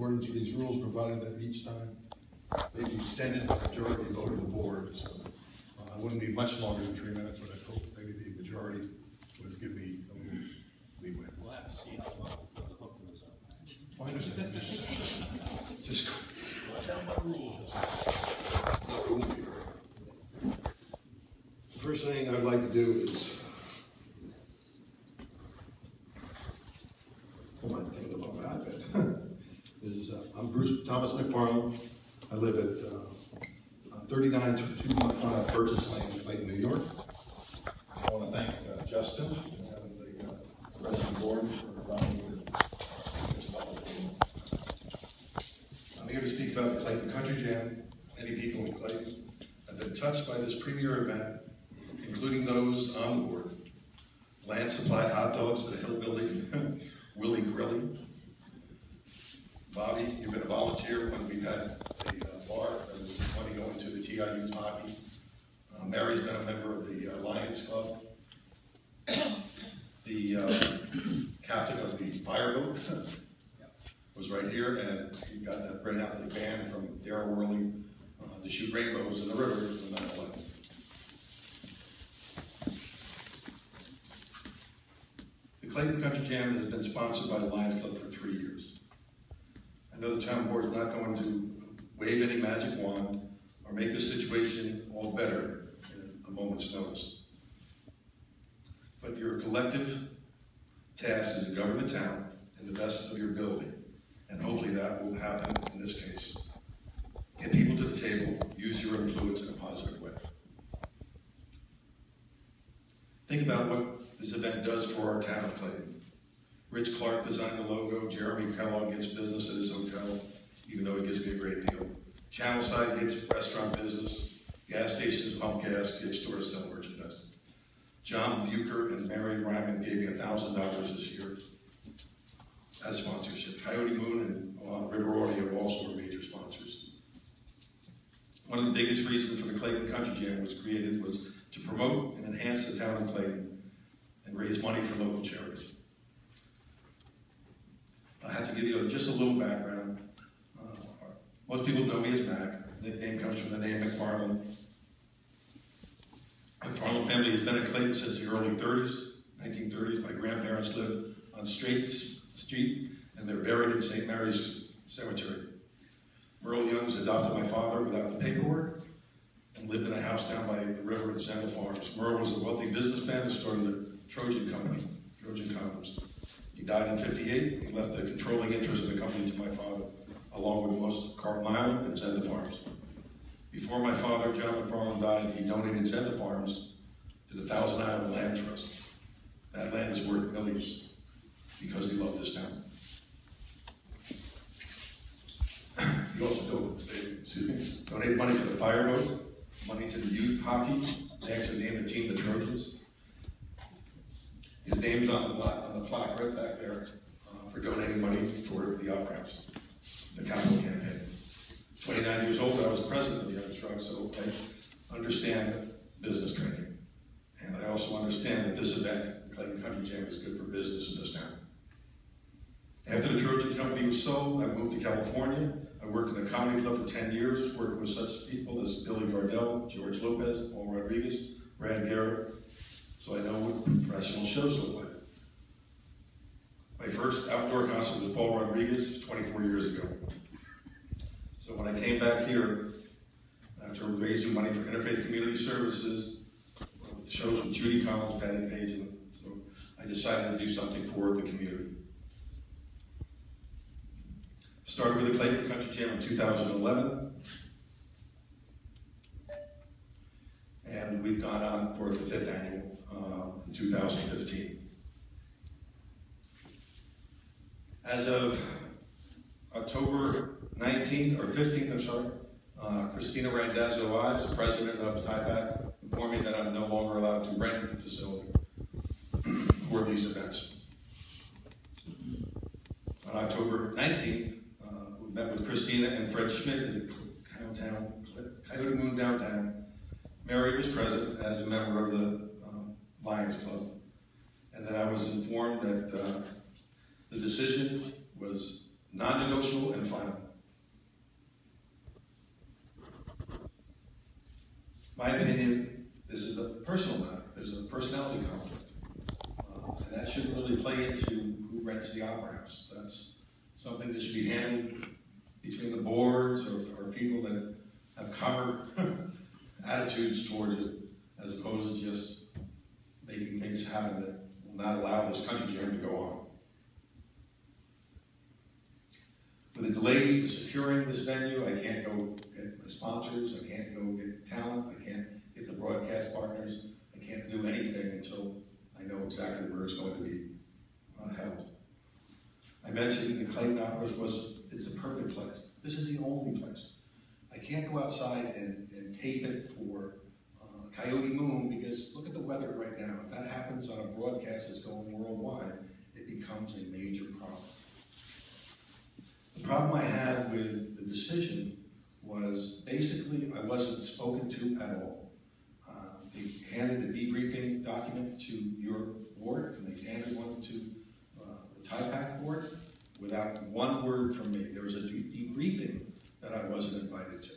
accordance with these rules, provided that each time they be extended by majority vote of the board. So I wouldn't need much longer than 3 minutes, but I hope maybe the majority would give me a little leeway. We'll have to see how long the hook goes up. I understand. Just Write down my rules. The first thing I'd like to do is, I'm Bruce Thomas McFarland. I live at 39215 Purchase Lane in Clayton, New York. I want to thank Justin and the rest of the board for allowing me to speak about it. I'm here to speak about the Clayton Country Jam. Many people in Clayton have been touched by this premier event, including those on the board. Land supplied hot dogs to the hillbilly Willie Grilly. Bobby, you've been a volunteer when we've had a bar that was money going to the TIU's hockey. Mary's been a member of the Lions Club. The captain of the fireboat was right here, and he got that Brent Hatley band from Darryl Worley to shoot rainbows in the river in 9/11. The Clayton Country Jam has been sponsored by the Lions Club for 3 years. I know the town board is not going to wave any magic wand or make the situation all better in a moment's notice. But your collective task is to govern the town in the best of your ability, and hopefully that will happen in this case. Get people to the table, use your influence in a positive way. Think about what this event does for our town of Clayton. Rich Clark designed the logo. Jeremy Kellogg gets business at his hotel, even though he gives me a great deal. Channelside gets restaurant business. Gas stations pump gas, gift stores sell merchandise. John Bucher and Mary Ryman gave me $1,000 this year as sponsorship. Coyote Moon and River Audio also were major sponsors. One of the biggest reasons for the Clayton Country Jam was created was to promote and enhance the town of Clayton and raise money for local charities. I have to give you just a little background. Most people know me as Mac. The name comes from the name McFarland. The McFarland family has been in Clayton since the early 1930s. My grandparents lived on Straight Street, and they're buried in St. Mary's Cemetery. Merle Youngs adopted my father without the paperwork and lived in a house down by the river in Zenda Farms. Merle was a wealthy businessman who started the Trojan Company, Trojan Condoms. He died in '58. He left the controlling interest of the company to my father, along with most Carlton Island and Zenda Farms. Before my father, John McFarland, died, he donated Zenda Farms to the Thousand Island Land Trust. That land is worth millions because he loved this town. He also donated money to the fireboat, money to the youth hockey. They actually named the team the Trojans. His name's on the plaque right back there for donating money for the off-ramps, the capital campaign. 29 years old, I was president of the Young Shrug, so I understand business training. And I also understand that this event, the Clayton Country Jam, is good for business in this town. After the Trojan Company was sold, I moved to California. I worked in the comedy club for 10 years, working with such people as Billy Gardell, George Lopez, Paul Rodriguez, Brad Garrett. So I know what professional shows look like. My first outdoor concert was Paul Rodriguez 24 years ago. So when I came back here, after raising money for Interfaith Community Services, with shows with Judy Collins, Patty Page, and so I decided to do something for the community. Started with the Clayton Country Jam in 2011. And we've gone on for the 5th annual in 2015. As of October 19th or 15th, I'm sorry, Christina Randazzo-Ives, the president of TIBAC, informed me that I'm no longer allowed to rent the facility for these events. On October 19th, we met with Christina and Fred Schmidt at the Coyote Moon downtown. Mary was present as a member of the Lions Club. And then I was informed that the decision was non-negotiable and final. My opinion, this is a personal matter. There's a personality conflict. And that shouldn't really play into who rents the Opera House. That's something that should be handled between the boards or people that have calmer attitudes towards it, as opposed to just making things happen that will not allow this country jam to go on. With the delays in securing this venue, I can't go get my sponsors, I can't go get talent, I can't get the broadcast partners, I can't do anything until I know exactly where it's going to be held. I mentioned the Clayton Opera it's the perfect place. This is the only place. I can't go outside and tape it for Coyote Moon, because look at the weather right now. If that happens on a broadcast that's going worldwide, it becomes a major problem. The problem I had with the decision was basically I wasn't spoken to at all. They handed a debriefing document to your board, and they handed one to the TIPAC board without one word from me. There was a debriefing that I wasn't invited to.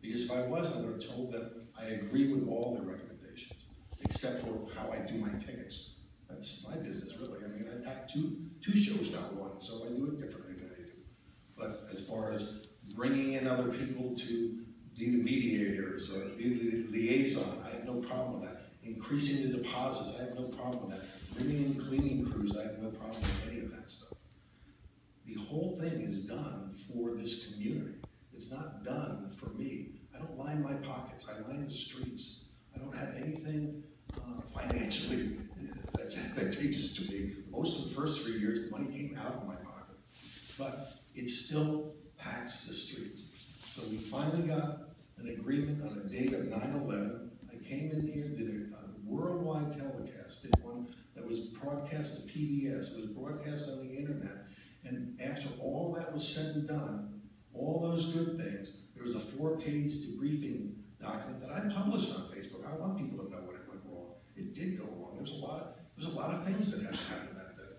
Because if I was, I would have told them I agree with all their recommendations, except for how I do my tickets. That's my business, really. I mean, I pack two shows, not one, so I do it differently than they do. But as far as bringing in other people to be the mediators or be the liaison, I have no problem with that. Increasing the deposits, I have no problem with that. Bringing in cleaning crews, I have no problem with any of that stuff. The whole thing is done for this community. It's not done for me. I don't line my pockets, I line the streets. I don't have anything financially that's advantageous to me. Most of the first 3 years, the money came out of my pocket. But it still packs the streets. So we finally got an agreement on a date of 9/11. I came in here, did a worldwide telecast, did one that was broadcast to PBS, it was broadcast on the internet. And after all that was said and done, all those good things, there was a 4-page debriefing document that I published on Facebook. I want people to know what it went wrong. It did go wrong. There was a lot of things that happened that day.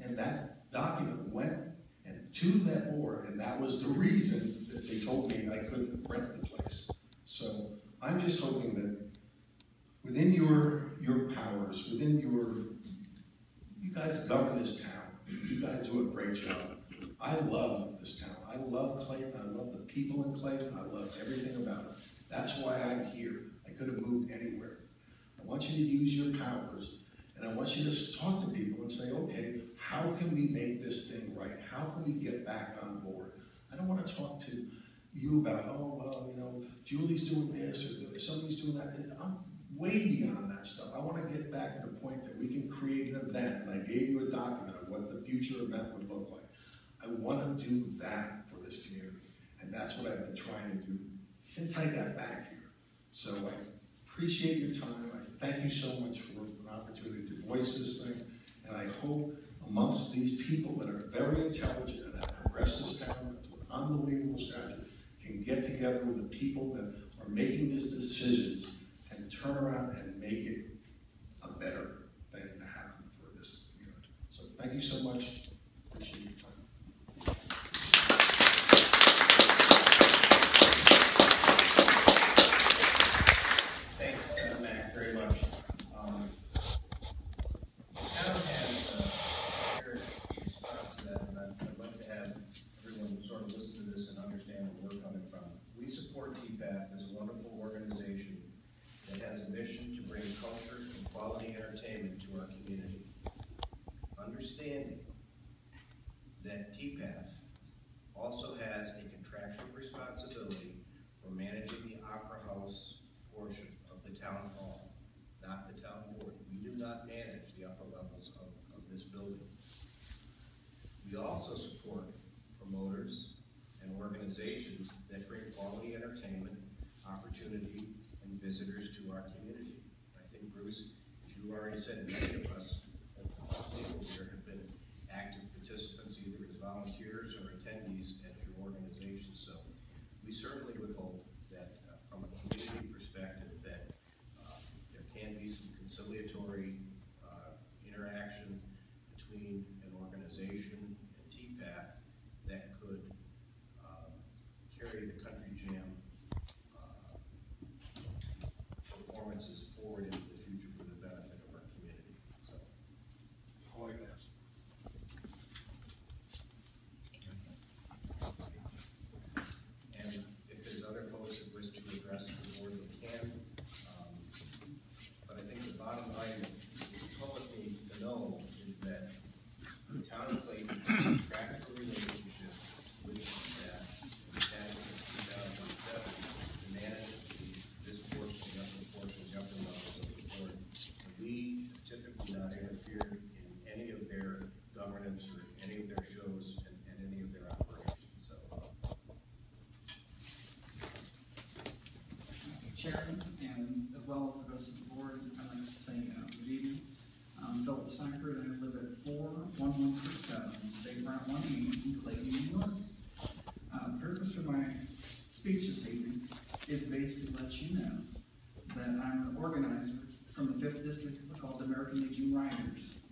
And that document went to that board, and that was the reason that they told me I couldn't rent the place. So I'm just hoping that within your powers, within you guys govern this town. You guys do a great job. I love this town. I love Clayton. I love the people in Clayton. I love everything about it. That's why I'm here. I could have moved anywhere. I want you to use your powers, and I want you to talk to people and say, okay, how can we make this thing right? How can we get back on board? I don't want to talk to you about, oh, well, you know, Julie's doing this or somebody's doing that. I'm way beyond that stuff. I want to get back to the point that we can create an event, and I gave you a document of what the future event would look like. I want to do that for this community, and that's what I've been trying to do since I got back here. So I appreciate your time. I thank you so much for an opportunity to voice this thing, and I hope amongst these people that are very intelligent and have progressed this town to an unbelievable stature can get together with the people that are making these decisions and turn around and make it a better thing to happen for this community. So thank you so much. Appreciate your time. Thanks, Mac, very much. Town has a shared response to that, and I'd like to have everyone sort of listen to this and understand where we're coming from. We support TPAC as a wonderful organization that has a mission to bring culture and quality entertainment to our community. Understanding that TPAC also has a contractual responsibility for managing the Opera House portion of the town hall, not the town board. We do not manage the upper levels of this building. We also support promoters and organizations that bring quality entertainment, opportunity, and visitors to our community. I think, Bruce, as you already said, many of us, people here, have been active participants, either as volunteers or attendees at your organization. So we certainly would hope that from a community perspective that there can be some conciliatory interaction between an organization and TPAC that Chairman, and as well as the rest of the board, I'd like to say good evening. Philip Seifert, and I live at 41167 State Route 180 in Clayton, New York. The purpose for my speech this evening is basically to let you know that I'm an organizer from the 5th District called the American Legion Riders.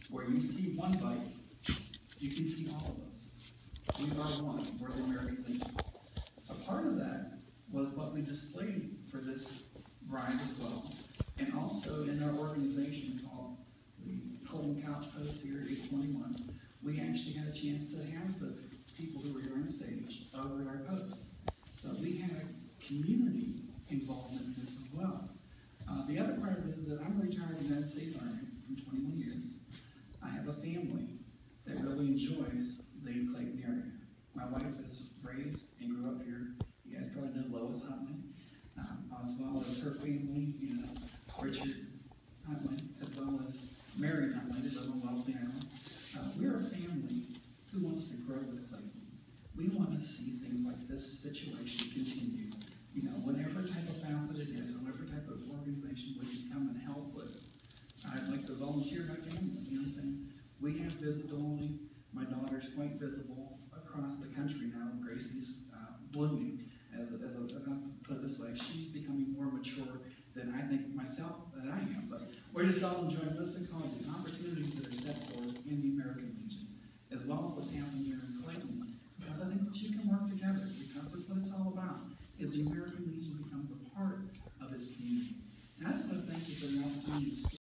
Where you see one bike, you can see all of us. We are one, we're the American Legion. A part of that was what we displayed for this ride as well, and also in our organization called the Clayton Couch Post here at 821, we actually had a chance to have the people who were here on stage over at our post. So we had a community involvement in this as well. The other part of it is that I'm a retired United States Army from 21 years. I have a family that really enjoys the Clayton area. My wife is raised and grew up here. You guys probably know Lois Huntley, as well as her family, Richard Huntley, as well as Mary Huntley, who live on Wellesley Island. We're a family who wants to grow with Clayton. We want to see things like this situation continue. Whatever type of facet it is, or whatever type of organization we can come and help with. I'd like to volunteer my family, you know what I'm saying? We have visibility. My daughter's quite visible across the country now. Gracie's blooming, as I'll put it this way, she's becoming more mature than I think myself that I am. But we're just all enjoying what's it called, the opportunities that are set forth in the American Legion, as well as what's happening here in Clayton. Because I think that you can work together, because that's what it's all about, is the American Legion becomes a part of its community. And I just want to thank you for the opportunity to speak.